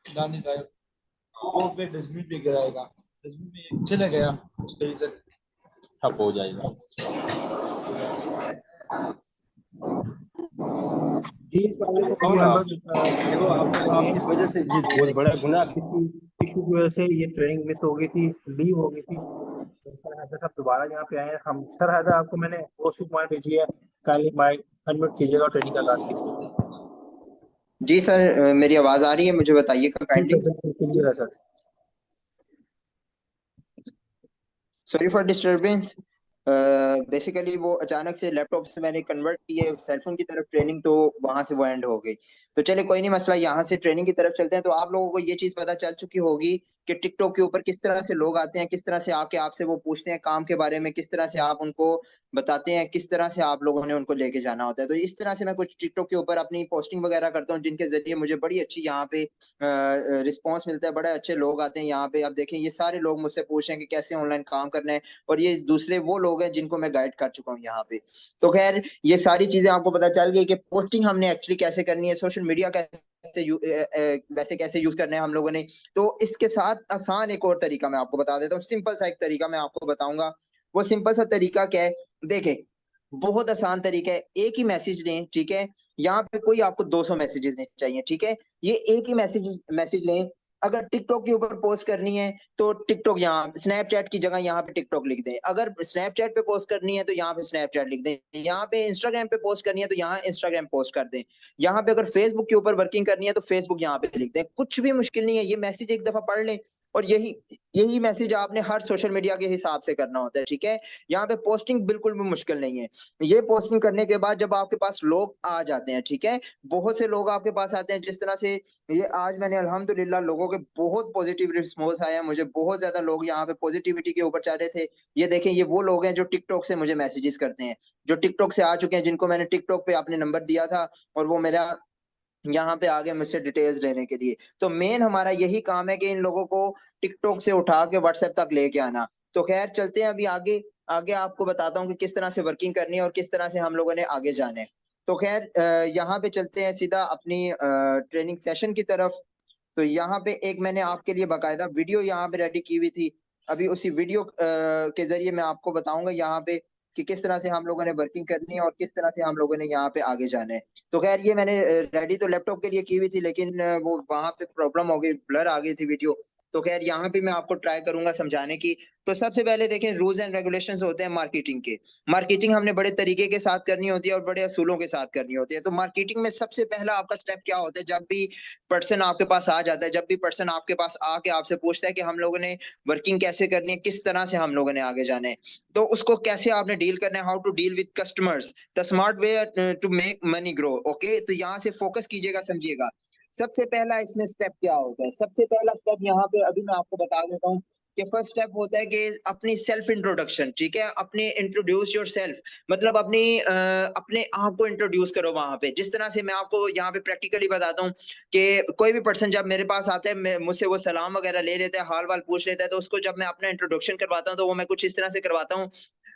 दानी साहब, वो पे डस्टबिन पे गिराएगा, डस्टबिन में चला गया, उसका रीजन ठप हो जाएगा। जी सर, देखो और यहाँ आप पर देखो आपको बताइए, आपकी वजह से ये बहुत बड़ा गुनाह। इसकी इश्यू की वजह से ये ट्रेनिंग मिस हो गई थी, लीव हो गई थी। तो सर हैदर साहब दोबारा यहाँ पे आए हैं। हम सर हैदर आपको मैंने वो माइंड भेजी है, काइंडली माइंड अनम्यूट कीजिएगा और ट्रेनिंग का आगाज कीजिए। जी सर, मेरी आवाज आ रही है, मुझे बताइएगा जी काइंडली। सर, बिल्कुल क्लियर है sir. Sorry for disturbance. Basically वो अचानक से लैपटॉप से मैंने कन्वर्ट किए सेलफोन की तरफ ट्रेनिंग, तो वहां से वो एंड हो गई। तो चले कोई नहीं मसला, यहाँ से ट्रेनिंग की तरफ चलते हैं। तो आप लोगों को ये चीज पता चल चुकी होगी कि टिकटॉक के ऊपर किस तरह से लोग आते हैं, किस तरह से आके आपसे वो पूछते हैं काम के बारे में, किस तरह से आप उनको बताते हैं, किस तरह से आप लोगों ने उनको लेके जाना होता है। तो इस तरह से मैं कुछ टिकटॉक के ऊपर अपनी पोस्टिंग वगैरह करता हूँ, जिनके जरिए मुझे बड़ी अच्छी यहाँ पे रिस्पॉन्स मिलता है। बड़े अच्छे लोग आते हैं यहाँ पे। आप देखें, ये सारे लोग मुझसे पूछ रहे हैं कि कैसे ऑनलाइन काम करना है, और ये दूसरे वो लोग हैं जिनको मैं गाइड कर चुका हूँ यहाँ पे। तो खैर, ये सारी चीजें आपको पता चल गई कि पोस्टिंग हमने एक्चुअली कैसे करनी है, सोशल मीडिया वैसे कैसे यूज करना है हम लोगों ने। तो इसके साथ आसान एक और तरीका मैं आपको बता देता हूँ, सिंपल सा एक तरीका मैं आपको बताऊंगा। वो सिंपल सा तरीका क्या है, देखें, बहुत आसान तरीका है। एक ही मैसेज लें, ठीक है। यहाँ पे कोई आपको 200 मैसेजेस नहीं चाहिए, ठीक है। ये एक ही मैसेज मैसेज लें। अगर टिकटॉक के ऊपर पोस्ट करनी है तो टिकटॉक, यहाँ स्नैपचैट की जगह यहाँ पे टिकटॉक लिख दें। अगर स्नैपचैट पे पोस्ट करनी है तो यहाँ पे स्नैपचैट लिख दें। यहाँ पे इंस्टाग्राम पे पोस्ट करनी है तो यहाँ इंस्टाग्राम पोस्ट कर दें। यहाँ पे अगर फेसबुक के ऊपर वर्किंग करनी है तो फेसबुक यहाँ पे लिख दें। कुछ भी मुश्किल नहीं है, ये मैसेज एक दफा पढ़ लें, और यही यही मैसेज आपने हर सोशल मीडिया के हिसाब से करना होता है, ठीक है। यहाँ पे पोस्टिंग बिल्कुल भी मुश्किल नहीं है। ये पोस्टिंग करने के बाद जब आपके पास लोग आ जाते हैं, ठीक है, बहुत से लोग आपके पास आते हैं, जिस तरह से ये आज मैंने अल्हम्दुलिल्लाह लोगों के बहुत पॉजिटिव रिस्पॉन्स आया। मुझे बहुत ज्यादा लोग यहाँ पे पॉजिटिविटी के ऊपर चल रहे थे। ये देखें, ये वो लोग हैं जो टिकटॉक से मुझे मैसेजेस करते हैं, जो टिकटॉक से आ चुके हैं, जिनको मैंने टिकटॉक पे अपने नंबर दिया था, और वो मेरा यहाँ पे आगे मुझसे डिटेल्स लेने के लिए। तो मेन हमारा यही काम है कि इन लोगों को टिकटॉक से उठा के व्हाट्सएप तक लेके आना। तो खैर, चलते हैं अभी आगे। आगे आपको बताता हूँ कि किस तरह से वर्किंग करनी है और किस तरह से हम लोगों ने आगे जाना है। तो खैर, यहाँ पे चलते हैं सीधा अपनी ट्रेनिंग सेशन की तरफ। तो यहाँ पे एक मैंने आपके लिए बाकायदा वीडियो यहाँ पे रेडी की हुई थी। अभी उसी वीडियो के जरिए मैं आपको बताऊंगा यहाँ पे कि किस तरह से हम लोगों ने वर्किंग करनी है और किस तरह से हम लोगों ने यहाँ पे आगे जाना है। तो खैर, ये मैंने रेडी तो लैपटॉप के लिए की हुई थी, लेकिन वो वहां पे प्रॉब्लम हो गई, ब्लर आ गई थी वीडियो। तो खैर, यहाँ पे मैं आपको ट्राई करूंगा समझाने की। तो सबसे पहले देखें, रूल्स एंड रेगुलेशंस होते हैं मार्केटिंग के। मार्केटिंग हमने बड़े तरीके के साथ करनी होती है और बड़े असूलों के साथ करनी होती है। तो मार्केटिंग में सबसे पहला आपका स्टेप क्या होता है, जब भी पर्सन आपके पास आ जाता है, जब भी पर्सन आपके पास आके आपसे पूछता है कि हम लोगों ने वर्किंग कैसे करनी है, किस तरह से हम लोगों ने आगे जाना है, तो उसको कैसे आपने डील करना है, how to deal with customers, the smart way to make money grow. Okay, तो यहाँ से फोकस कीजिएगा, समझिएगा। सबसे पहला इसमें स्टेप क्या होता है, सबसे पहला स्टेप यहाँ पे अभी मैं आपको बता देता हूँ कि फर्स्ट स्टेप होता है कि अपनी सेल्फ इंट्रोडक्शन, ठीक है। अपनी इंट्रोड्यूस योर सेल्फ, मतलब अपने आप को इंट्रोड्यूस करो वहां पे। जिस तरह से मैं आपको यहाँ पे प्रैक्टिकली बताता हूँ कि कोई भी पर्सन जब मेरे पास आता है, मुझसे वो सलाम वगैरह ले लेता है, हाल वाल पूछ लेता है, तो उसको जब मैं अपना इंट्रोडक्शन करवाता हूँ तो वो मैं कुछ इस तरह से करवाता हूँ।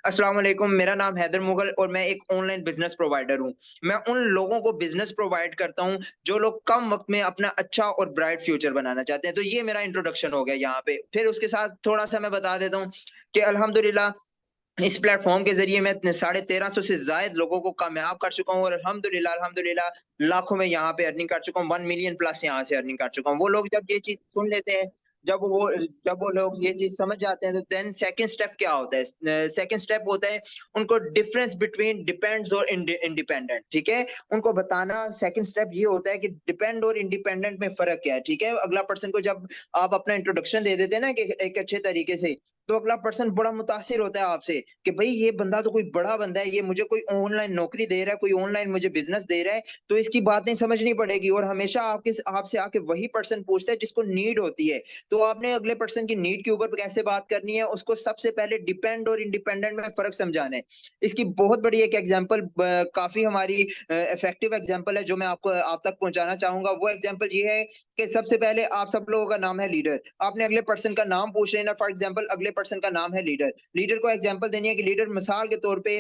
अस्सलाम वालेकुम, मेरा नाम हैदर मुगल और मैं एक ऑनलाइन बिजनेस प्रोवाइडर हूँ। मैं उन लोगों को बिजनेस प्रोवाइड करता हूँ जो लोग कम वक्त में अपना अच्छा और ब्राइट फ्यूचर बनाना चाहते हैं। तो ये मेरा इंट्रोडक्शन हो गया यहाँ पे। फिर उसके साथ थोड़ा सा मैं बता देता हूँ कि अल्हम्दुलिल्लाह इस प्लेटफॉर्म के जरिए मैं 1350 से ज्यादा लोगों को कामयाब कर चुका हूँ, और अल्हम्दुलिल्लाह अल्हम्दुलिल्लाह लाखों में यहाँ पे अर्निंग कर चुका हूँ। 1 मिलियन प्लस यहाँ से अर्निंग कर चुका हूँ। वो लोग जब ये चीज सुन लेते हैं, जब वो जब वो लोग ये चीज समझ जाते हैं, तो देन सेकंड स्टेप क्या होता है, सेकंड स्टेप होता है उनको डिफरेंस बिटवीन डिपेंड्स और इंडिपेंडेंट, ठीक है, उनको बताना। सेकंड स्टेप ये होता है कि डिपेंड और इंडिपेंडेंट में फर्क क्या है, ठीक है। अगला पर्सन को जब आप अपना इंट्रोडक्शन दे देते हैं ना कि एक अच्छे तरीके से, तो अगला पर्सन बड़ा मुतासिर होता है आपसे कि भाई ये बंदा तो कोई बड़ा बंदा है, ये मुझे कोई ऑनलाइन नौकरी दे रहा है, कोई ऑनलाइन मुझे बिजनेस दे रहा है, तो इसकी बातें समझनी पड़ेगी। और हमेशा आपसे आके वही पर्सन पूछता है जिसको नीड होती है। तो आपने अगले पर्सन की नीड के ऊपर कैसे बात करनी है, उसको सबसे पहले डिपेंड और इंडिपेंडेंट में फर्क समझाना है। इसकी बहुत बड़ी एक एग्जांपल, काफी हमारी इफेक्टिव एग्जांपल है जो मैं आपको आप तक पहुंचाना चाहूंगा। वो एग्जांपल ये है कि सबसे पहले आप सब लोगों का नाम है लीडर, आपने अगले पर्सन का नाम पूछ लेना। फॉर एग्जांपल, अगले पर्सन का नाम है लीडर, लीडर को एग्जांपल देनी है कि लीडर, मिसाल के तौर पे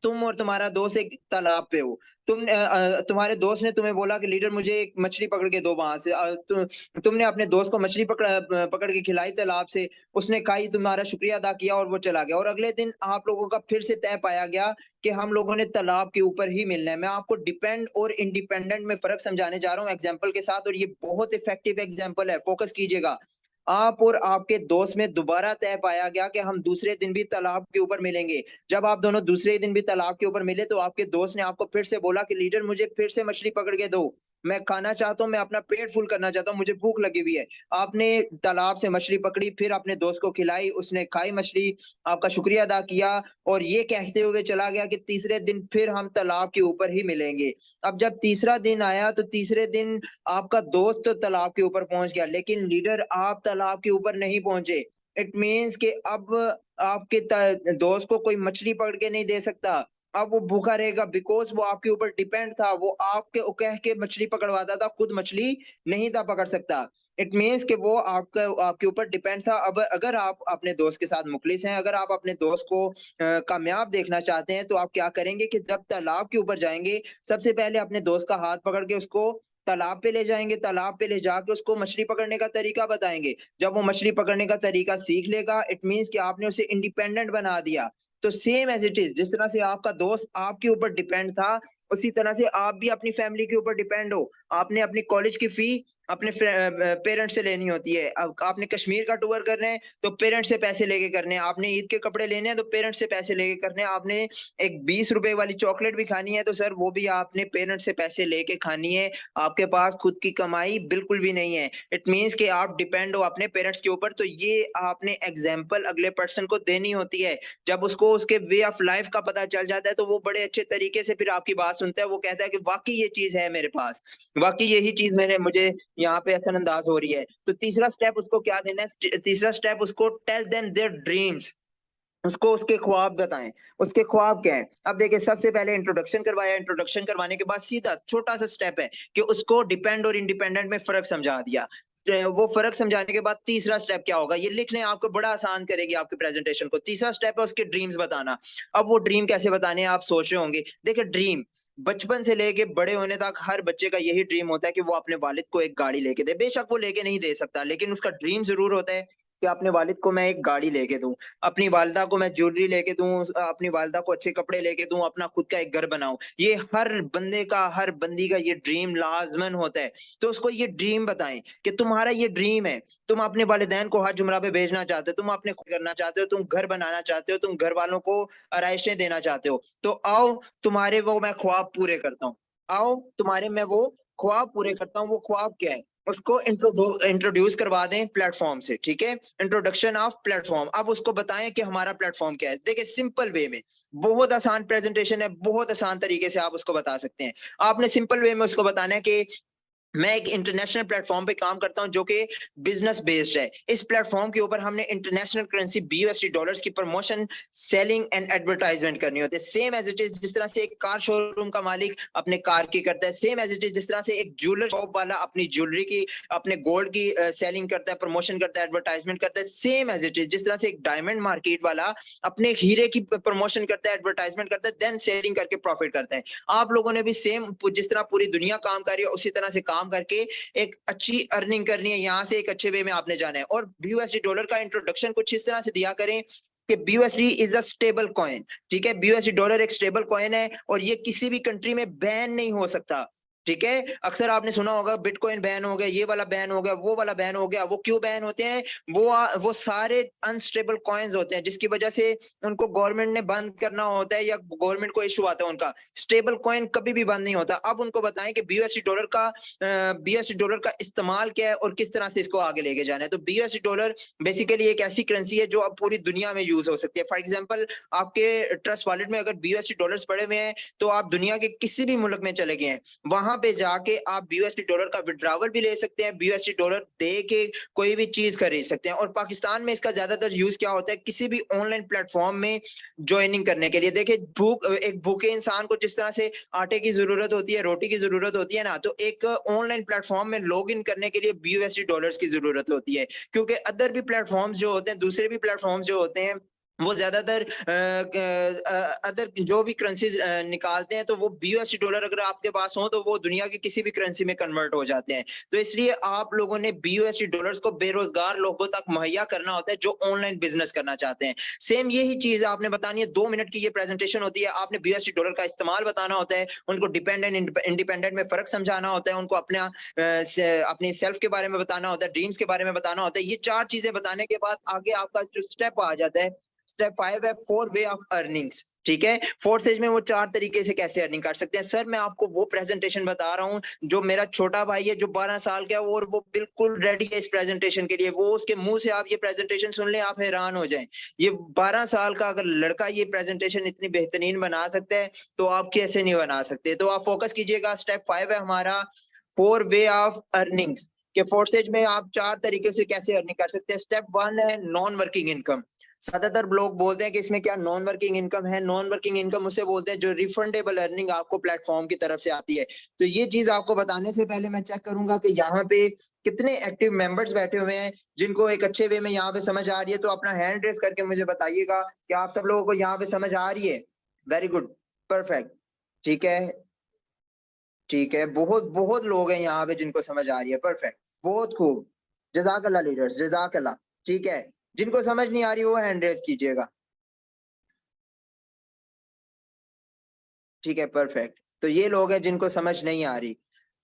तुम और तुम्हारा दोस्त एक तालाब पे हो, तुम्हारे दोस्त ने तुम्हें बोला कि लीडर मुझे एक मछली पकड़ के दो वहां से, तुमने अपने दोस्त को मछली पकड़ के खिलाई तालाब से, उसने खाई, तुम्हारा शुक्रिया अदा किया और वो चला गया, और अगले दिन आप लोगों का फिर से तय पाया गया कि हम लोगों ने तालाब के ऊपर ही मिलना है। मैं आपको डिपेंड और इंडिपेंडेंट में फर्क समझाने जा रहा हूँ एग्जाम्पल के साथ, और ये बहुत इफेक्टिव एग्जाम्पल है, फोकस कीजिएगा। आप और आपके दोस्त में दोबारा तय पाया गया कि हम दूसरे दिन भी तालाब के ऊपर मिलेंगे। जब आप दोनों दूसरे दिन भी तालाब के ऊपर मिले तो आपके दोस्त ने आपको फिर से बोला कि लीडर मुझे फिर से मछली पकड़ के दो, मैं खाना चाहता हूँ, मैं अपना पेट फुल करना चाहता हूँ, मुझे भूख लगी हुई है। आपने तालाब से मछली पकड़ी, फिर अपने दोस्त को खिलाई, उसने खाई मछली, आपका शुक्रिया अदा किया और ये कहते हुए चला गया कि तीसरे दिन फिर हम तालाब के ऊपर ही मिलेंगे। अब जब तीसरा दिन आया तो तीसरे दिन आपका दोस्त तो तालाब के ऊपर पहुंच गया, लेकिन लीडर आप तालाब के ऊपर नहीं पहुंचे। इट मीन्स कि अब आपके दोस्त को कोई मछली पकड़ के नहीं दे सकता, अब वो भूखा रहेगा, बिकॉज वो आपके ऊपर डिपेंड था, वो आपके कह के मछली पकड़वाता था, खुद मछली नहीं था पकड़ सकता। इट मीन्स कि वो आपके ऊपर डिपेंड था। अब अगर आप अपने दोस्त के साथ मुखलिस हैं, अगर आप अपने दोस्त को कामयाब देखना चाहते हैं, तो आप क्या करेंगे कि जब तालाब के ऊपर जाएंगे, सबसे पहले अपने दोस्त का हाथ पकड़ के उसको तालाब पे ले जाएंगे, तालाब पे ले जाके उसको मछली पकड़ने का तरीका बताएंगे। जब वो मछली पकड़ने का तरीका सीख लेगा, इट मीन्स कि आपने उसे इंडिपेंडेंट बना दिया। तो सेम एज इट इज, जिस तरह से आपका दोस्त आपके ऊपर डिपेंड था, उसी तरह से आप भी अपनी फैमिली के ऊपर डिपेंड हो। आपने अपनी कॉलेज की फी अपने पेरेंट्स से लेनी होती है। अब आपने कश्मीर का टूर करना है तो पेरेंट्स से पैसे लेके करने हैं, आपने ईद के कपड़े लेने हैं तो पेरेंट्स से पैसे लेके करने हैं, आपने एक 20 रुपए वाली चॉकलेट भी खानी है तो सर वो भी आपने पेरेंट्स से पैसे लेके खानी है। आपके पास खुद की कमाई बिल्कुल भी नहीं है। इट मीन्स कि आप डिपेंड हो अपने पेरेंट्स के ऊपर। तो ये आपने एग्जाम्पल अगले पर्सन को देनी होती है। जब उसको उसके वे ऑफ लाइफ का पता चल जाता है तो वो बड़े अच्छे तरीके से फिर आपकी बात सुनता है, वो कहता है कि वाकई ये चीज है मेरे पास, वाकई यही चीज मुझे यहाँ पे असरअंदाज हो रही है। तो तीसरा स्टेप उसको क्या देना है? तीसरा स्टेप उसको टेल देम देयर ड्रीम्स, उसको उसके ख्वाब बताएं। उसके ख्वाब क्या है? अब देखिए, सबसे पहले इंट्रोडक्शन करवाया, इंट्रोडक्शन करवाने के बाद सीधा छोटा सा स्टेप है कि उसको डिपेंड और इंडिपेंडेंट में फर्क समझा दिया। वो फर्क समझाने के बाद तीसरा स्टेप क्या होगा, ये लिखने आपको बड़ा आसान करेगी आपके प्रेजेंटेशन को। तीसरा स्टेप है उसके ड्रीम्स बताना। अब वो ड्रीम कैसे बताने हैं आप सोच रहे होंगे। देखिए, ड्रीम बचपन से लेके बड़े होने तक हर बच्चे का यही ड्रीम होता है कि वो अपने वालिद को एक गाड़ी लेके दे। बेशक वो लेके नहीं दे सकता, लेकिन उसका ड्रीम जरूर होता है कि अपने वालिद को मैं एक गाड़ी लेके दूं, अपनी वालिदा को मैं ज्वेलरी लेके दूं, अपनी वालिदा को अच्छे कपड़े लेके दूं, अपना खुद का एक घर बनाऊं। ये हर बंदे का, हर बंदी का ये ड्रीम लाजमन होता है। तो उसको ये ड्रीम बताएं कि तुम्हारा ये ड्रीम है, तुम अपने वालिदैन को हज उम्रा पे भेजना चाहते हो, तुम अपने खुद करना चाहते हो, तुम घर बनाना चाहते हो, तुम घर वालों को आराइशें देना चाहते हो। तो आओ तुम्हारे वो मैं ख्वाब पूरे करता हूँ, आओ तुम्हारे मैं वो ख्वाब पूरे करता हूँ। वो ख्वाब क्या है? उसको इंट्रोड्यूस करवा दें प्लेटफॉर्म से, ठीक है, इंट्रोडक्शन ऑफ प्लेटफॉर्म। अब उसको बताएं कि हमारा प्लेटफॉर्म क्या है। देखिए, सिंपल वे में, बहुत आसान प्रेजेंटेशन है, बहुत आसान तरीके से आप उसको बता सकते हैं। आपने सिंपल वे में उसको बताना है कि मैं एक इंटरनेशनल प्लेटफॉर्म पे काम करता हूं जो कि बिजनेस बेस्ड है। इस प्लेटफॉर्म के ऊपर हमने इंटरनेशनल करेंसी BUSD डॉलर्स की प्रमोशन, सेलिंग एंड एडवर्टाइजमेंट करनी होती है। सेम एज इट इज जिस तरह से एक कार शोरूम का मालिक अपने कार की करता है, सेम एज इट इज जिस तरह से एक ज्वेलर शॉप वाला अपनी ज्वेलरी की, अपने गोल्ड की सेलिंग करता है, प्रमोशन करता है, एडवर्टाइजमेंट करता है। सेम एज इट इज जिस तरह से एक डायमंड मार्केट वाला अपने हीरे की प्रमोशन करता है, एडवर्टाइजमेंट करता है, देन सेलिंग करके प्रॉफिट करता है। आप लोगों ने भी सेम, जिस तरह पूरी दुनिया काम कर रही है उसी तरह से काम करके एक अच्छी अर्निंग करनी है, यहां से एक अच्छे वे में आपने जाना है। और BUSD डॉलर का इंट्रोडक्शन कुछ इस तरह से दिया करें कि BUSD is a stable coin, ठीक है, BUSD डॉलर एक स्टेबल कॉइन है और ये किसी भी कंट्री में बैन नहीं हो सकता, ठीक है। अक्सर आपने सुना होगा बिटकॉइन बैन हो गया, ये वाला बैन हो गया, वो वाला बैन हो गया। वो क्यों बैन होते हैं? वो सारे अनस्टेबल कॉइन्स होते हैं जिसकी वजह से उनको गवर्नमेंट ने बंद करना होता है या गवर्नमेंट को इशू आता है उनका। स्टेबल कॉइन कभी भी बंद नहीं होता। अब उनको बताएं कि BUSD डॉलर का इस्तेमाल क्या है और किस तरह से इसको आगे लेके जाना है। तो BUSD डॉलर बेसिकली एक ऐसी करेंसी है जो अब पूरी दुनिया में यूज हो सकती है। फॉर एग्जाम्पल, आपके ट्रस्ट वॉलेट में अगर BUSD डॉलर्स पड़े हुए हैं तो आप दुनिया के किसी भी मुल्क में चले गए हैं, वहां पे जाके आप BUSD डॉलर का विड्रॉवल भी ले सकते हैं, BUSD डॉलर दे के कोई भी चीज खरीद सकते हैं। और पाकिस्तान में इसका ज्यादातर यूज क्या होता है? किसी भी ऑनलाइन प्लेटफॉर्म में ज्वाइनिंग करने के लिए। देखिए, एक भूखे इंसान को जिस तरह से आटे की जरूरत होती है, रोटी की जरूरत होती है ना, तो एक ऑनलाइन प्लेटफॉर्म में लॉग इन करने के लिए BUSD डॉलर्स की जरूरत होती है। क्योंकि अदर भी प्लेटफॉर्म्स जो होते हैं, दूसरे भी प्लेटफॉर्म्स जो होते हैं, वो ज्यादातर अदर जो भी करेंसीज निकालते हैं तो वो BUSD डॉलर अगर आपके पास हो तो वो दुनिया की किसी भी करेंसी में कन्वर्ट हो जाते हैं। तो इसलिए आप लोगों ने BUSD डॉलर्स को बेरोजगार लोगों तक मुहैया करना होता है जो ऑनलाइन बिजनेस करना चाहते हैं। सेम यही चीज आपने बतानी है, 2 मिनट की ये प्रेजेंटेशन होती है। आपने BUSD डॉलर का इस्तेमाल बताना होता है, उनको डिपेंडेंट इंडिपेंडेंट में फर्क समझाना होता है, उनको अपनी सेल्फ के बारे में बताना होता है, ड्रीम्स के बारे में बताना होता है। ये 4 चीजें बताने के बाद आगे आपका जो स्टेप आ जाता है, स्टेप 5 है 4 वे ऑफ अर्निंग्स। ठीक है, 4th स्टेज में वो 4 तरीके से कैसे अर्निंग कर सकते हैं। सर मैं आपको वो प्रेजेंटेशन बता रहा हूँ जो मेरा छोटा भाई है जो 12 साल का है और वो बिल्कुल रेडी है इस प्रेजेंटेशन के लिए। वो उसके मुंह से आप ये प्रेजेंटेशन सुन लें, आप हैरान हो जाएं। ये 12 साल का अगर लड़का ये प्रेजेंटेशन इतनी बेहतरीन बना सकता है तो आप कैसे नहीं बना सकते। तो आप फोकस कीजिएगा। स्टेप 5 है हमारा 4 वे ऑफ अर्निंग्स के 4th स्टेज में आप 4 तरीके से कैसे अर्निंग कर सकते हैं। स्टेप 1 है नॉन वर्किंग इनकम। ज्यादातर लोग बोलते हैं कि इसमें क्या नॉन वर्किंग इनकम है। नॉन वर्किंग इनकम उसे बोलते हैं जो रिफंडेबल अर्निंग आपको प्लेटफॉर्म की तरफ से आती है। तो ये चीज आपको बताने से पहले मैं चेक करूंगा कि यहाँ पे कितने एक्टिव मेंबर्स बैठे हुए हैं जिनको एक अच्छे वे में यहाँ पे समझ आ रही है। तो अपना हैंड रेस करके मुझे बताइएगा कि आप सब लोगों को यहाँ पे समझ आ रही है। वेरी गुड, परफेक्ट, ठीक है, ठीक है। बहुत बहुत लोग हैं यहाँ पे जिनको समझ आ रही है। परफेक्ट, बहुत खूब, जज़ाकल्लाह लीडर्स, जज़ाकल्लाह। ठीक है, जिनको समझ नहीं आ रही वो हैंड रेस कीजिएगा। ठीक है, परफेक्ट। तो ये लोग हैं जिनको समझ नहीं आ रही।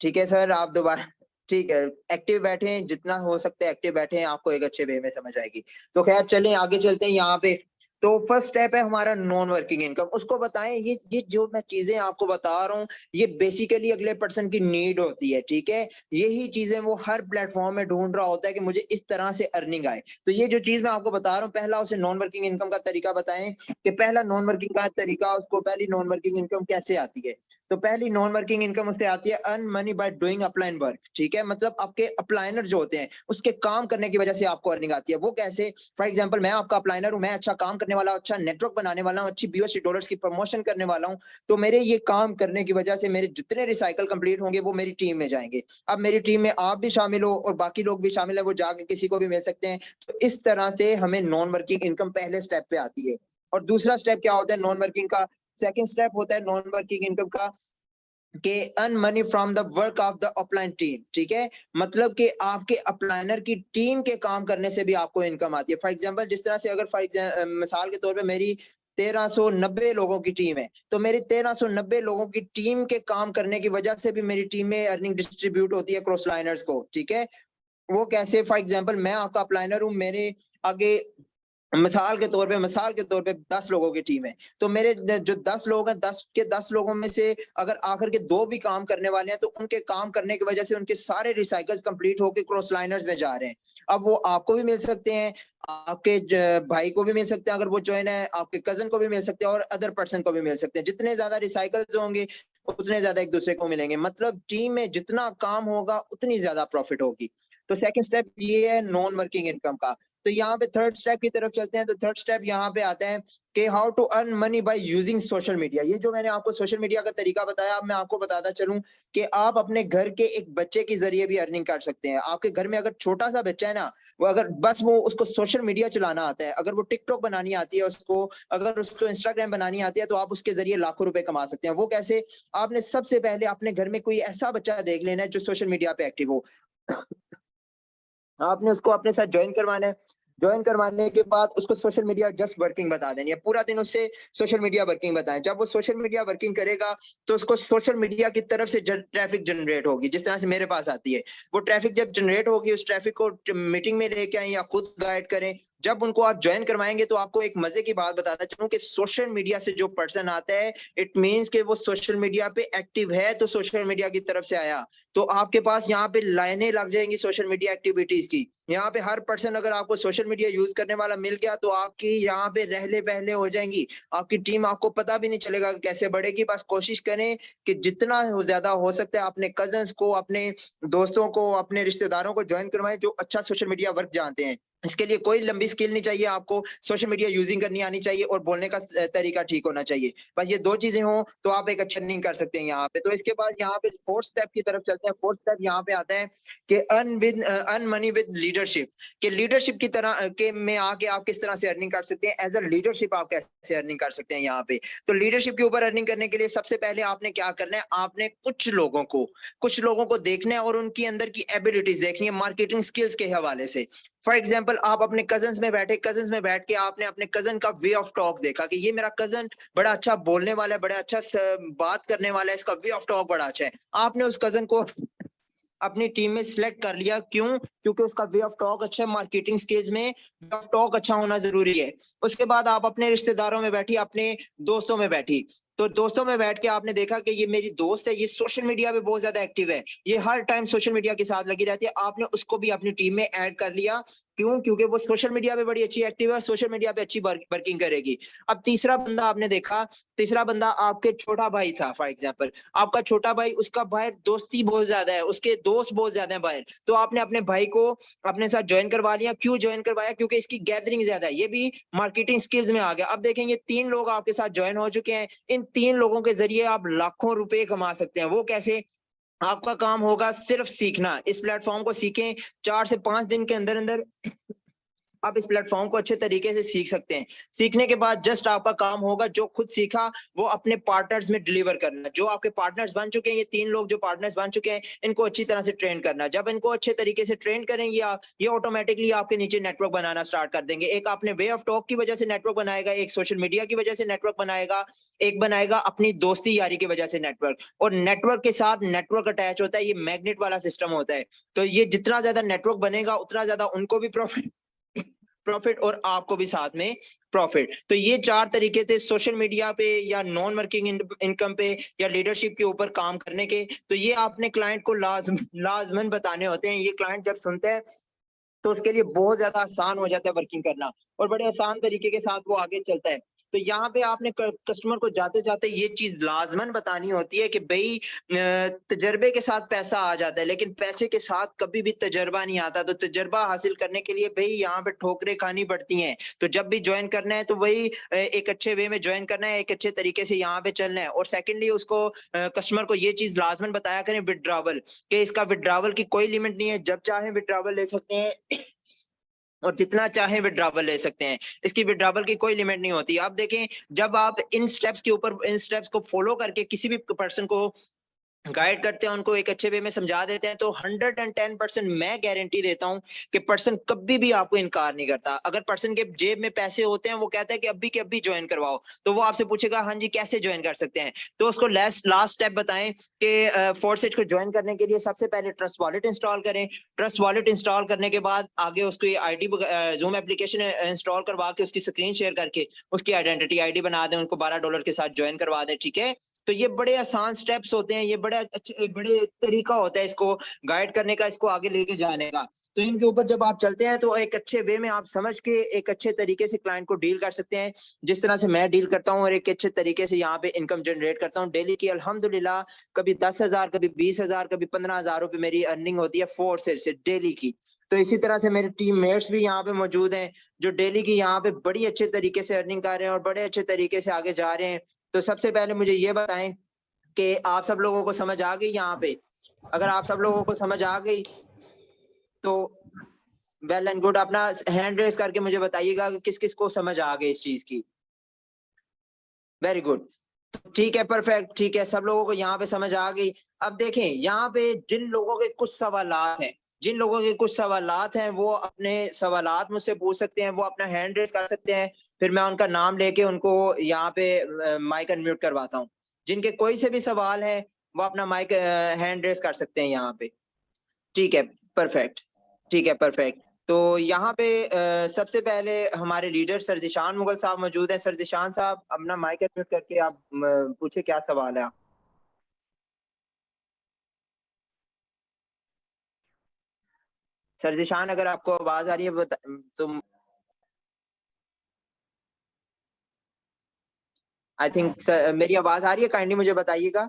ठीक है सर, आप दोबारा ठीक है, एक्टिव बैठे हैं, जितना हो सकता है एक्टिव बैठे हैं, आपको एक अच्छे वे में समझ आएगी। तो खैर चलें आगे चलते हैं यहाँ पे। तो फर्स्ट स्टेप है हमारा नॉन वर्किंग इनकम। उसको बताएं, ये जो मैं चीजें आपको बता रहा हूँ ये बेसिकली अगले पर्सन की नीड होती है। ठीक है, यही चीजें वो हर प्लेटफॉर्म में ढूंढ रहा होता है कि मुझे इस तरह से अर्निंग आए। तो ये जो चीज मैं आपको बता रहा हूँ, पहला उसे नॉन वर्किंग इनकम का तरीका बताएं कि पहला नॉन वर्किंग का तरीका, उसको पहली नॉन वर्किंग इनकम कैसे आती है। तो पहली नॉन वर्किंग इनकम उससे आती है earn money by doing upline work. ठीक है, मतलब आपके अपलाइनर जो होते हैं उसके काम करने की वजह से आपको अर्निंग आती है। वो कैसे? फॉर एग्जांपल मैं आपका अपलाइनर हूं, मैं अच्छा काम करने वाला हूं, अच्छा नेटवर्क बनाने वाला हूं, अच्छी BUSD डॉलर्स की प्रमोशन करने वाला हूं। तो मेरे ये काम करने की वजह से मेरे जितने रिसाइकल कंप्लीट होंगे वो मेरी टीम में जाएंगे। अब मेरी टीम में आप भी शामिल हो और बाकी लोग भी शामिल है, वो जाके किसी को भी मिल सकते हैं। तो इस तरह से हमें नॉन वर्किंग इनकम पहले स्टेप पे आती है। और दूसरा स्टेप क्या होता है नॉन वर्किंग का? सेकंड स्टेप होता है नॉन वर्किंग इनकम का के earn money from the work of the upline team. ठीक है, मतलब कि आपके अपलाइनर की टीम के काम करने से भी आपको इनकम आती है। फॉर एग्जांपल जिस तरह से अगर मिसाल के तौर पे मेरी 1390 लोगों की टीम है, तो मेरी 1390 लोगों की टीम के काम करने की वजह से भी मेरी टीम में अर्निंग डिस्ट्रीब्यूट होती है क्रॉस लाइनर्स को। ठीक है, वो कैसे? फॉर एग्जांपल मैं आपका अपलाइनर हूं, मेरे आगे मिसाल के तौर पे 10 लोगों की टीम है। तो मेरे जो 10 लोग हैं, 10 के 10 लोगों में से अगर आखिर के 2 भी काम करने वाले हैं तो उनके काम करने की वजह से उनके सारे रिसाइकल्स कंप्लीट होकर क्रॉस लाइनर्स में जा रहे हैं। अब वो आपको भी मिल सकते हैं, आपके भाई को भी मिल सकते हैं अगर वो ज्वाइन है, आपके कजन को भी मिल सकते हैं और अदर पर्सन को भी मिल सकते हैं। जितने ज्यादा रिसाइकल्स होंगे उतने ज्यादा एक दूसरे को मिलेंगे। मतलब टीम में जितना काम होगा उतनी ज्यादा प्रॉफिट होगी। तो सेकंड स्टेप ये है नॉन वर्किंग इनकम का। तो यहाँ पे थर्ड स्टेप की तरफ चलते हैं। तो थर्ड स्टेप यहाँ पे आता है कि how to earn money by using social media. ये जो मैंने आपको सोशल मीडिया का तरीका बताया, अब मैं आपको बताता चलूं कि आप अपने घर के एक बच्चे के जरिए भी अर्निंग कर सकते हैं। आपके घर में अगर छोटा सा बच्चा है ना, वो अगर बस वो उसको सोशल मीडिया चलाना आता है, अगर वो टिकटॉक बनानी आती है उसको, अगर उसको इंस्टाग्राम बनानी आती है, तो आप उसके जरिए लाखों रुपए कमा सकते हैं। वो कैसे? आपने सबसे पहले अपने घर में कोई ऐसा बच्चा देख लेना है जो सोशल मीडिया पे एक्टिव हो। आपने उसको अपने साथ ज्वाइन करवाना है। ज्वाइन करवाने के बाद उसको सोशल मीडिया जस्ट वर्किंग बता देनी है। पूरा दिन उससे सोशल मीडिया वर्किंग बताएं। जब वो सोशल मीडिया वर्किंग करेगा तो उसको सोशल मीडिया की तरफ से ट्रैफिक जनरेट होगी, जिस तरह से मेरे पास आती है। वो ट्रैफिक जब जनरेट होगी, उस ट्रैफिक को मीटिंग में लेके आए या खुद गाइड करें। जब उनको आप ज्वाइन करवाएंगे तो आपको एक मजे की बात बताता चलूं कि सोशल मीडिया से जो पर्सन आता है, इट मींस कि वो सोशल मीडिया पे एक्टिव है, तो सोशल मीडिया की तरफ से आया। तो आपके पास यहाँ पे लाइनें लग जाएंगी सोशल मीडिया एक्टिविटीज की। यहाँ पे हर पर्सन अगर आपको सोशल मीडिया यूज करने वाला मिल गया तो आपकी यहाँ पे रहले पहले हो जाएंगी। आपकी टीम, आपको पता भी नहीं चलेगा कैसे बढ़ेगी। बस कोशिश करें कि जितना ज्यादा हो सकता है अपने कजन्स को, अपने दोस्तों को, अपने रिश्तेदारों को ज्वाइन करवाएं जो अच्छा सोशल मीडिया वर्क जानते हैं। इसके लिए कोई लंबी स्किल नहीं चाहिए आपको, सोशल मीडिया यूजिंग करनी आनी चाहिए और बोलने का तरीका ठीक होना चाहिए। बस ये 2 चीजें हों तो आप एक अच्छा अर्निंग कर सकते हैं यहाँ पे। तो इसके बाद यहाँ पे 4th स्टेप की तरफ चलते हैं। 4th स्टेप यहाँ पे आता है कि अर्न मनी विद लीडरशिप, कि लीडरशिप की तरह के में आके आप किस तरह से अर्निंग कर सकते हैं, एज अ लीडरशिप आप कैसे अर्निंग कर सकते हैं यहाँ पे। तो लीडरशिप के ऊपर अर्निंग करने के लिए सबसे पहले आपने क्या करना है, आपने कुछ लोगों को देखना है और उनकी अंदर की एबिलिटीज देखनी है मार्केटिंग स्किल्स के हवाले से। फॉर एग्जाम्पल आप अपने कजन में बैठ के आपने अपने कजन का वे ऑफ टॉक देखा कि ये मेरा कजन बड़ा अच्छा बोलने वाला है, बड़ा अच्छा बात करने वाला है, इसका वे ऑफ टॉक बड़ा अच्छा है। आपने उस कजन को अपनी टीम में सिलेक्ट कर लिया। क्यों? क्योंकि उसका वे ऑफ टॉक अच्छा है। मार्केटिंग स्किल्स में वे ऑफ टॉक अच्छा होना जरूरी है। उसके बाद आप अपने रिश्तेदारों में बैठी, अपने दोस्तों में बैठी, तो दोस्तों में बैठ के आपने देखा कि ये मेरी दोस्त है, ये सोशल मीडिया पे बहुत ज्यादा एक्टिव है, ये हर टाइम सोशल मीडिया के साथ लगी रहती है। आपने उसको भी अपनी टीम में ऐड कर लिया। क्यों? क्योंकि वो सोशल मीडिया पे बड़ी अच्छी एक्टिव है, सोशल मीडिया पे अच्छी वर्किंग करेगी। अब तीसरा बंदा आपने देखा, तीसरा बंदा आपके छोटा भाई था। फॉर एग्जाम्पल आपका छोटा भाई, उसका बाहर दोस्ती बहुत ज्यादा है, उसके दोस्त बहुत ज्यादा है बाहर, तो आपने अपने भाई को अपने साथ ज्वाइन करवा लिया। क्यों ज्वाइन करवाया? क्योंकि इसकी गैदरिंग ज्यादा है, ये भी मार्केटिंग स्किल्स में आ गया। अब देखेंगे 3 लोग आपके साथ ज्वाइन हो चुके हैं। इन 3 लोगों के जरिए आप लाखों रुपए कमा सकते हैं। वो कैसे? आपका काम होगा सिर्फ सीखना। इस प्लेटफॉर्म को सीखें, 4 से 5 दिन के अंदर अंदर आप इस प्लेटफॉर्म को अच्छे तरीके से सीख सकते हैं। सीखने के बाद जस्ट आपका काम होगा जो खुद सीखा वो अपने पार्टनर्स में डिलीवर करना। जो आपके पार्टनर्स बन चुके हैं, ये 3 लोग जो पार्टनर्स बन चुके हैं, इनको अच्छी तरह से ट्रेन करना। जब इनको अच्छे तरीके से ट्रेन करेंगे आप, ये ऑटोमेटिकली आपके नीचे नेटवर्क बनाना स्टार्ट कर देंगे। एक आपने वे ऑफ टॉक की वजह से नेटवर्क बनाएगा, एक सोशल मीडिया की वजह से नेटवर्क बनाएगा, एक बनाएगा अपनी दोस्ती यारी की वजह से नेटवर्क। और नेटवर्क के साथ नेटवर्क अटैच होता है, ये मैग्नेट वाला सिस्टम होता है। तो ये जितना ज्यादा नेटवर्क बनेगा उतना ज्यादा उनको भी प्रॉफिट और आपको भी साथ में प्रॉफिट। तो ये 4 तरीके थे सोशल मीडिया पे या नॉन वर्किंग इनकम पे या लीडरशिप के ऊपर काम करने के। तो ये आपने क्लाइंट को लाजमन बताने होते हैं। ये क्लाइंट जब सुनते हैं तो उसके लिए बहुत ज्यादा आसान हो जाता है वर्किंग करना, और बड़े आसान तरीके के साथ वो आगे चलता है। तो यहाँ पे आपने कस्टमर को जाते जाते ये चीज लाजमन बतानी होती है कि भाई तजर्बे के साथ पैसा आ जाता है, लेकिन पैसे के साथ कभी भी तजर्बा नहीं आता। तो तजर्बा हासिल करने के लिए भाई यहाँ पे ठोकरें खानी पड़ती हैं। तो जब भी ज्वाइन करना है तो वही एक अच्छे वे में ज्वाइन करना है, एक अच्छे तरीके से यहाँ पे चलना है। और सेकेंडली उसको कस्टमर को ये चीज लाजमन बताया करें विड्रॉवल, कि इसका विड्रॉवल की कोई लिमिट नहीं है, जब चाहे विड्रॉवल ले सकते हैं और जितना चाहे विड्रॉवल ले सकते हैं। इसकी विड्रॉवल की कोई लिमिट नहीं होती। आप देखें, जब आप इन स्टेप्स के ऊपर, इन स्टेप्स को फॉलो करके किसी भी पर्सन को गाइड करते हैं, उनको एक अच्छे वे में समझा देते हैं, तो 110% मैं गारंटी देता हूं कि पर्सन कभी भी आपको इनकार नहीं करता। अगर पर्सन के जेब में पैसे होते हैं, वो कहता है कि अभी के अभी ज्वाइन करवाओ, तो वो आपसे पूछेगा हाँ जी कैसे ज्वाइन कर सकते हैं। तो उसको लास्ट स्टेप बताएं कि फोर्सेज को ज्वाइन करने के लिए सबसे पहले ट्रस्ट वॉलेट इंस्टॉल करें। ट्रस्ट वॉलेट इंस्टॉल करने के बाद आगे उसको आईडी जूम एप्लीकेशन इंस्टॉल करवा के उसकी स्क्रीन शेयर करके उसकी आइडेंटिटी आईडी बना दें, उनको $12 के साथ ज्वाइन करवा दें। ठीक है, तो ये बड़े आसान स्टेप्स होते हैं, ये बड़े अच्छे बड़े तरीका होता है इसको गाइड करने का, इसको आगे लेके जाने का। तो इनके ऊपर जब आप चलते हैं तो एक अच्छे वे में आप समझ के एक अच्छे तरीके से क्लाइंट को डील कर सकते हैं, जिस तरह से मैं डील करता हूँ, और एक अच्छे तरीके से यहाँ पे इनकम जनरेट करता हूँ डेली की। अल्हम्दुलिल्लाह कभी 10,000, कभी 20,000, कभी 15,000 रुपए मेरी अर्निंग होती है फोर्सेज से डेली की। तो इसी तरह से मेरे टीम मेट्स भी यहाँ पे मौजूद हैं जो डेली की यहाँ पे बड़ी अच्छे तरीके से अर्निंग कर रहे हैं और बड़े अच्छे तरीके से आगे जा रहे हैं। तो सबसे पहले मुझे ये बताएं कि आप सब लोगों को समझ आ गई यहाँ पे? अगर आप सब लोगों को समझ आ गई तो वेल एंड गुड, अपना हैंड रेस करके मुझे बताइएगा कि किस किस को समझ आ गई इस चीज की। वेरी गुड, ठीक है, परफेक्ट, ठीक है, सब लोगों को यहाँ पे समझ आ गई। अब देखें यहाँ पे जिन लोगों के कुछ सवालात हैं, जिन लोगों के कुछ सवालात हैं वो अपने सवालात मुझसे पूछ सकते हैं, वो अपना हैंड रेस कर सकते हैं, फिर मैं उनका नाम लेके उनको यहाँ पे माइक अनम्यूट करवाता हूँ। जिनके कोई से भी सवाल है वो अपना माइक हैंड रेस कर सकते हैं यहाँ पे। ठीक है, परफेक्ट, ठीक है, परफेक्ट। तो यहाँ पे सबसे पहले हमारे लीडर सर ज़ीशान मुगल साहब मौजूद हैं। सर ज़ीशान साहब अपना माइक अनम्यूट करके आप पूछे क्या सवाल है आप? सर ज़ीशान अगर आपको आवाज आ रही है तो आई थिंक सर मेरी आवाज आ रही है, काइंडली मुझे बताइएगा,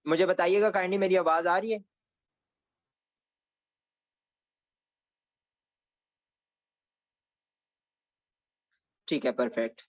मुझे बताइएगा काइंडली मेरी आवाज आ रही है? ठीक है, परफेक्ट।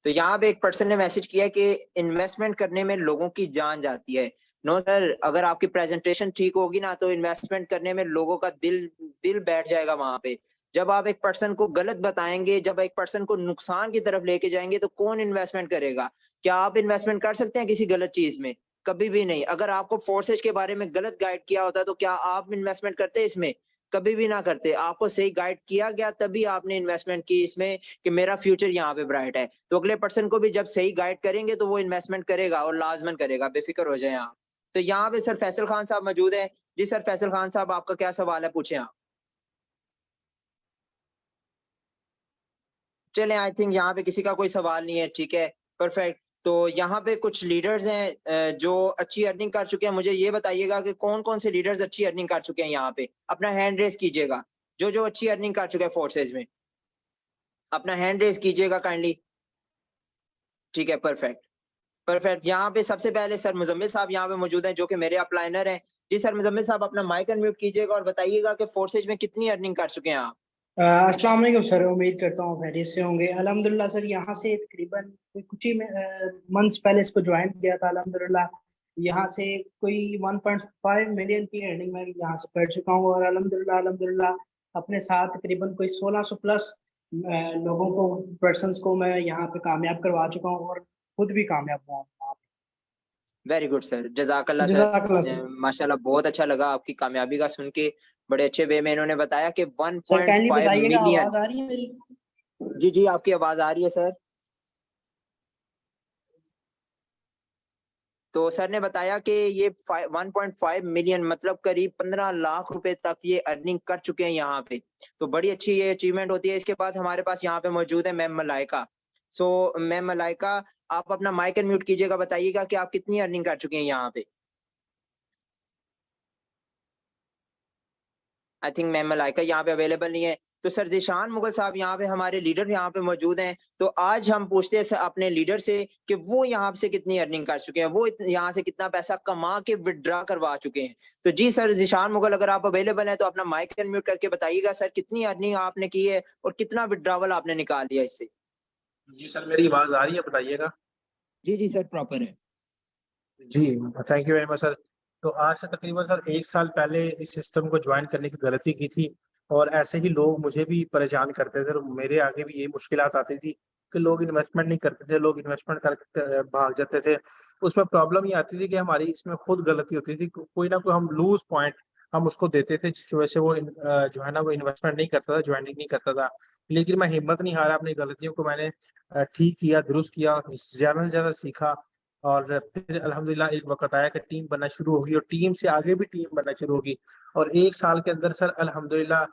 तो यहाँ पे एक पर्सन ने मैसेज किया कि इन्वेस्टमेंट करने में लोगों की जान जाती है। नो सर, अगर आपकी प्रेजेंटेशन ठीक होगी ना तो इन्वेस्टमेंट करने में लोगों का दिल बैठ जाएगा वहां पे। जब आप एक पर्सन को गलत बताएंगे, जब एक पर्सन को नुकसान की तरफ लेके जाएंगे तो कौन इन्वेस्टमेंट करेगा? क्या आप इन्वेस्टमेंट कर सकते हैं किसी गलत चीज में? कभी भी नहीं। अगर आपको फोर्सेज के बारे में गलत गाइड किया होता तो क्या आप इन्वेस्टमेंट करते इसमें? कभी भी ना करते। आपको सही गाइड किया गया तभी आपने इन्वेस्टमेंट की इसमें कि मेरा फ्यूचर यहाँ पे ब्राइट है। तो अगले पर्सन को भी जब सही गाइड करेंगे तो वो इन्वेस्टमेंट करेगा और लाजमन करेगा, बेफिक्र हो जाए आप। तो यहाँ पे सर फैसल खान साहब मौजूद है। जी सर फैसल खान साहब, आपका क्या सवाल है, पूछें आप। चलें, आई थिंक यहाँ पे किसी का कोई सवाल नहीं है, ठीक है, परफेक्ट। तो यहाँ पे कुछ लीडर्स हैं जो अच्छी अर्निंग कर चुके हैं। मुझे ये बताइएगा कि कौन कौन से लीडर्स अच्छी अर्निंग कर चुके हैं। यहाँ पे अपना हैंड रेस कीजिएगा, जो अच्छी अर्निंग कर चुके हैं फोर्सेज में, अपना हैंड रेस कीजिएगा काइंडली। ठीक है, परफेक्ट परफेक्ट। यहाँ पे सबसे पहले सर मुजम्मिल साहब यहाँ पे मौजूद हैं जो कि मेरे अपलाइनर हैं। जी सर मुजम्मिल साहब, अपना माइक अनम्यूट कीजिएगा और बताइएगा कि फोर्सेज में कितनी अर्निंग कर चुके हैं आप। अस्सलाम वालेकुम सर, उम्मीद करता हूँ खैरियत से होंगे। अल्हम्दुलिल्लाह सर, यहाँ से तकरीबन कुछ ही मंथ्स पहले इसको ज्वाइन किया था। अल्हम्दुलिल्लाह यहाँ से कोई 1.5 मिलियन की अर्निंग मैं यहाँ से कर चुका हूँ। और अल्हम्दुलिल्लाह अपने साथ तकरीबन कोई 1600 प्लस लोगों को, पर्सनस को मैं यहाँ पे कामयाब करवा चुका हूँ और खुद भी कामयाब हुआ हूँ। वेरी गुड सर, जज़ाकल्लाह जज़ाकल्लाह सर। सर। माशाल्लाह बहुत अच्छा लगा आपकी कामयाबी का सुन के। बड़े अच्छे वे में इन्होंने बताया कि सर काइंडली 1.5 बताइएगा, मिलियन। आवाज आ रही है मेरी? जी जी, आपकी आवाज आ रही है सर। तो सर ने बताया कि ये 1.5 मिलियन मतलब करीब 15 लाख रुपए तक ये अर्निंग कर चुके हैं यहाँ पे। तो बड़ी अच्छी ये अचीवमेंट होती है। इसके बाद हमारे पास यहाँ पे मौजूद है ma'am Malaika. So ma'am Malaika, आप अपना माइक अनम्यूट कीजिएगा, बताइएगा कि आप कितनी अर्निंग कर चुके हैं यहाँ पे। आई थिंक मैम मलाइका यहाँ पे अवेलेबल नहीं है। तो सर जिशान मुगल साहब यहाँ पे हमारे लीडर यहाँ पे मौजूद हैं। तो आज हम पूछते हैं अपने लीडर से कि वो यहाँ से कितनी अर्निंग कर चुके हैं, वो यहाँ से कितना पैसा कमा के विड्रॉ करवा चुके हैं। तो जी सर जिशान मुगल, अगर आप अवेलेबल हैं तो अपना माइक अनम्यूट करके बताइएगा सर कितनी अर्निंग आपने की है और कितना विड्रॉवल आपने निकाल लिया इससे। जी सर, मेरी आवाज आ रही है, बताइएगा। जी जी सर, प्रॉपर है। जी, thank you very much sir. तो आज से तकरीबन सर 1 साल पहले इस सिस्टम को ज्वाइन करने की गलती की थी और ऐसे ही लोग मुझे भी परेशान करते थे और मेरे आगे भी ये मुश्किलात आती थी कि लोग इन्वेस्टमेंट नहीं करते थे, लोग इन्वेस्टमेंट कर भाग जाते थे। उसमें प्रॉब्लम ये आती थी कि हमारी इसमें खुद गलती होती थी, कोई ना कोई हम लूज पॉइंट हम उसको देते थे जिसकी वजह से वो जो है ना वो इन्वेस्टमेंट नहीं करता था, ज्वाइनिंग नहीं करता था। लेकिन मैं हिम्मत नहीं हारा, अपनी गलतियों को मैंने ठीक किया, दुरुस्त किया, ज़्यादा से ज़्यादा सीखा और फिर अल्हम्दुलिल्लाह एक वक़्त आया कि टीम बनना शुरू होगी और टीम से आगे भी टीम बनना शुरू होगी और 1 साल के अंदर सर अल्हम्दुलिल्लाह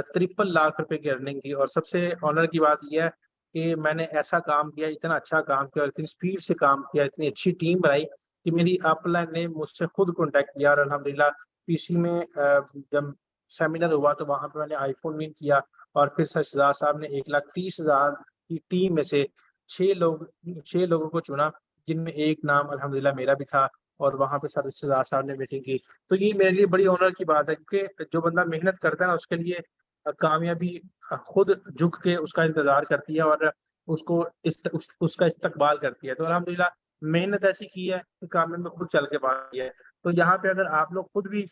53 लाख रुपए की अर्निंग की। और सबसे ऑनर की बात ये है कि मैंने ऐसा काम किया, इतना अच्छा काम किया और इतनी स्पीड से काम किया, इतनी अच्छी टीम बनाई कि मेरी अपलाइन ने मुझसे खुद कॉन्टैक्ट किया और अल्हम्दुलिल्लाह पीसी में जब सेमिनार हुआ तो वहाँ पे मैंने आईफ़ोन विन किया और फिर सर शहजाद साहब ने 1,30,000 की टीम में से 6 लोगों को चुना, जिनमें एक नाम अल्हम्दुलिल्लाह मेरा भी था और वहाँ पे सर शहजाद साहब ने मीटिंग की। तो ये मेरे लिए बड़ी ऑनर की बात है क्योंकि जो बंदा मेहनत करता है ना उसके लिए कामयाबी खुद झुक के उसका इंतज़ार करती है और उसको उसका इस्तकबाल करती है। तो अल्हम्दुलिल्लाह मेहनत ऐसी की है कि कामयाबी खुद चल के पाती है। तो यहाँ पे अगर आप लोग खुद भी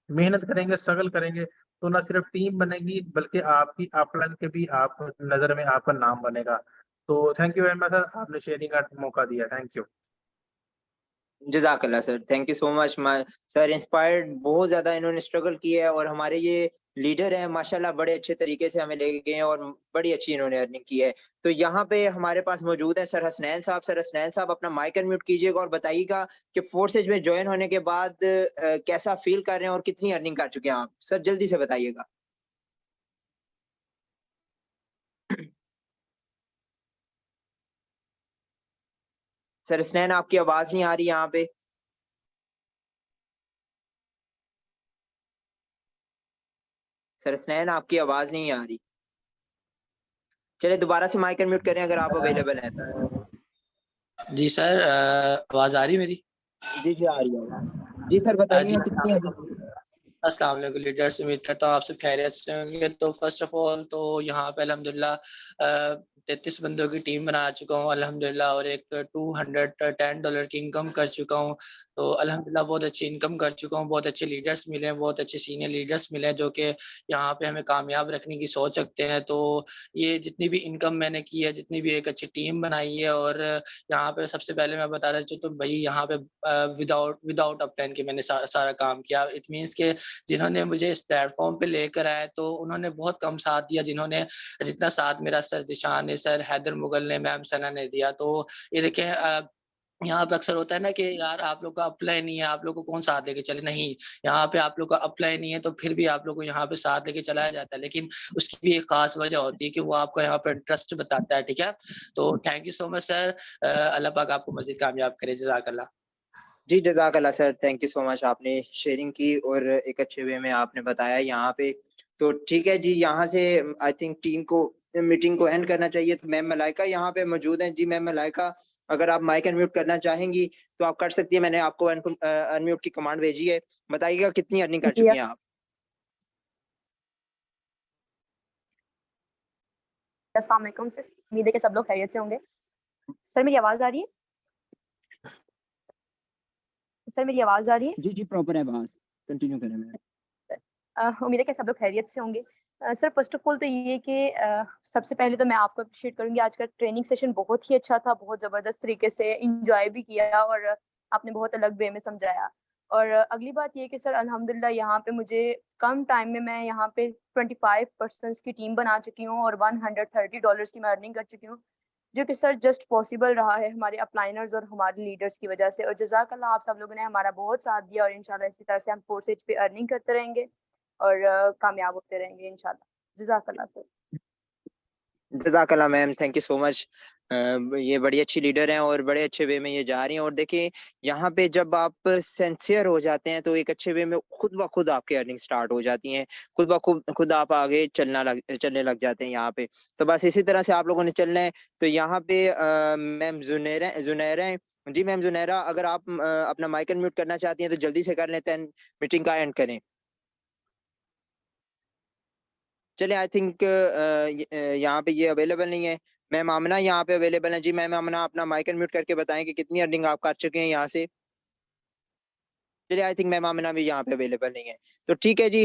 मेहनत करेंगे, स्ट्रगल करेंगे, तो ना सिर्फ टीम बनेगी बल्कि आपकी अपलाइन के भी आप नज़र में आपका नाम बनेगा। तो thank you very much sir, आपने शेयरिंग का मौका दिया। Thank you. जज़ाकल्लाह sir, thank you so much. Sir inspired बहुत ज़्यादा इन्होंने स्ट्रगल किया है और हमारे ये लीडर हैं माशाल्लाह बड़े अच्छे तरीके से हमें लेके गए हैं और बड़ी अच्छी इन्होंने अर्निंग की है। तो यहाँ पे हमारे पास मौजूद है सर हसनैन साहब। सर हसनैन साहब, अपना माइक अनम्यूट कीजिएगा और बताइएगा कि फोर्सेज में ज्वाइन होने के बाद कैसा फील कर रहे हैं और कितनी अर्निंग कर चुके हैं आप? सर जल्दी से बताइएगा। सर हसनैन, आपकी आवाज नहीं आ रही यहाँ पे। सर हसनैन, आपकी आवाज नहीं आ रही। चलिए दोबारा से माइक अनम्यूट करें अगर आप अवेलेबल हैं तो। जी सर, आवाज आ रही है मेरी? जी जी, आ रही है आवाज। जी सर जी, बताइए कितनी अर्निंग। अस्सलाम वालेकुम लीडर्स, उम्मीद करता हूँ आप सब खैरियत से होंगे। तो फर्स्ट ऑफ ऑल तो यहाँ पे अल्हम्दुलिल्लाह 33 बंदों की टीम बना चुका हूँ अल्हम्दुलिल्लाह, और एक $210 की इनकम कर चुका हूँ। तो अल्हम्दुलिल्लाह बहुत अच्छी इनकम कर चुका हूँ, बहुत अच्छे लीडर्स मिले हैं, बहुत अच्छे सीनियर लीडर्स मिले हैं जो कि यहाँ पे हमें कामयाब रखने की सोच रखते हैं। तो ये जितनी भी इनकम मैंने की है, जितनी भी एक अच्छी टीम बनाई है, और यहाँ पे सबसे पहले मैं बताना चाहूँ तो भई यहाँ पे विदाउट अपलाइन के मैंने सारा काम किया। इट मीन्स के जिन्होंने मुझे इस प्लेटफ़ॉर्म पे लेकर आए तो उन्होंने बहुत कम साथ दिया, जितना साथ मेरा सर ज़िशान ने, सर हैदर मुगल ने, मैम सना ने दिया। तो ये देखें यहाँ पे अक्सर होता है ना कि यार आप लोग का अप्लाई नहीं है, आप लोग को कौन साथ लेके चले? नहीं, यहाँ पे आप लोग का अप्लाई नहीं है तो फिर भी आप लोग को यहाँ पे साथ लेके चलाया जाता है। लेकिन उसकी भी एक ख़ास वजह होती है कि वो आपको यहाँ पे इंटरेस्ट बताता है, ठीक है? तो thank you so much sir. Allah पाक आपको मज़ीद कामयाब करे। जज़ाकल्लाह। जी जज़ाकल्लाह sir, thank you so much, आपने शेयरिंग की और एक अच्छे वे में आपने बताया यहाँ पे। तो ठीक है जी, यहाँ से आई थिंक टीम को मीटिंग को एंड करना चाहिए। तो मैम मलाइका यहाँ पे मौजूद हैं। जी मैम मलाइका, अगर आप माइक अनम्यूट करना चाहेंगी तो आप कर सकती है। मैंने आपको अनम्यूट की कमांड भेजी है। बताइएगा कितनी अर्निंग कर जी, चुकी हैं आप? अस्सलाम वालेकुम सर, उम्मीद है कि सब लोग खैरियत से होंगे। सर मेरी आवाज़ आ रही है? सर मेरी आवाज़ आ रही है? जी जी प्रॉपर है आवाज, कंटिन्यू करें मैम। उम्मीद है कि सब लोग खैरियत से होंगे। सर फर्स्ट ऑफ ऑल तो ये कि सबसे पहले तो मैं आपको अप्रिशिएट करूँगी, आज का ट्रेनिंग सेशन बहुत ही अच्छा था, बहुत ज़बरदस्त तरीके से एन्जॉय भी किया और आपने बहुत अलग वे में समझाया। और अगली बात ये कि सर अल्हम्दुलिल्लाह यहाँ पे मुझे कम टाइम में मैं यहाँ पे 25 पर्सन्स की टीम बना चुकी हूँ और $130 की मैं अर्निंग कर चुकी हूँ, जो कि सर जस्ट पॉसिबल रहा है हमारे अपलाइनर्स और हमारे लीडर्स की वजह से। और जज़ाकल्लाह, आप सब लोगों ने हमारा बहुत साथ दिया और इंशाल्लाह इसी तरह से हम कोर्सेज पे अर्निंग करते रहेंगे और कामयाब होते रहेंगे इंशाल्लाह। जज़ाकल्लाह सर। जज़ाकल्लाह ma'am, thank you so much. ये बड़ी अच्छी लीडर हैं और बड़े अच्छे वे में ये जा रही हैं। और देखिए यहाँ पे जब आप सिंसियर हो जाते हैं तो एक अच्छे वे में खुद ब खुद आपकी अर्निंग स्टार्ट हो जाती हैं, खुद ब खुद आप आगे चलने लग जाते हैं यहाँ पे। तो बस इसी तरह से आप लोगों ने चलना है। तो यहाँ पे मैम जुनैरा जुनैरा हैं। जी मैम जुनैरा, अगर आप अपना माइक अनम्यूट करना चाहती हैं तो जल्दी से कर लेते हैं, मीटिंग का एंड करें। चलिए आई थिंक यहाँ पे ये अवेलेबल नहीं है। मैम आमना यहाँ पे अवेलेबल है। जी मैम आमना, अपना माइक अनम्यूट करके बताएं कि कितनी अर्निंग आप कर चुके हैं यहाँ से। चलिए आई थिंक मैम आमना भी यहाँ पे अवेलेबल नहीं है। तो ठीक है जी,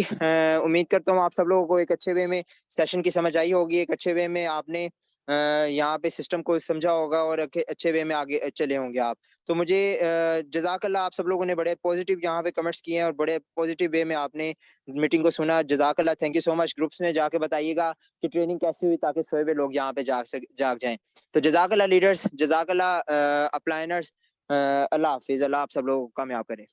उम्मीद करता हूँ आप सब लोगों को एक अच्छे वे में सेशन की समझ आई होगी, एक अच्छे वे में आपने यहाँ पे सिस्टम को समझा होगा और अच्छे वे में आगे चले होंगे आप। तो मुझे जज़ाकल्लाह, आप सब लोगों ने बड़े पॉजिटिव यहाँ पे कमेंट्स किए हैं और बड़े पॉजिटिव वे में आपने मीटिंग को सुना। जज़ाकल्लाह, thank you so much. Groups में जाके बताइएगा कि ट्रेनिंग कैसी हुई ताकि सोए हुए लोग यहाँ पे जाग जाएं। तो जज़ाकल्लाह लीडर्स, जज़ाकल्लाह अपलाइनर्स, अल्लाह हाफिज, अल्लाह आप सब लोग कामयाब करें।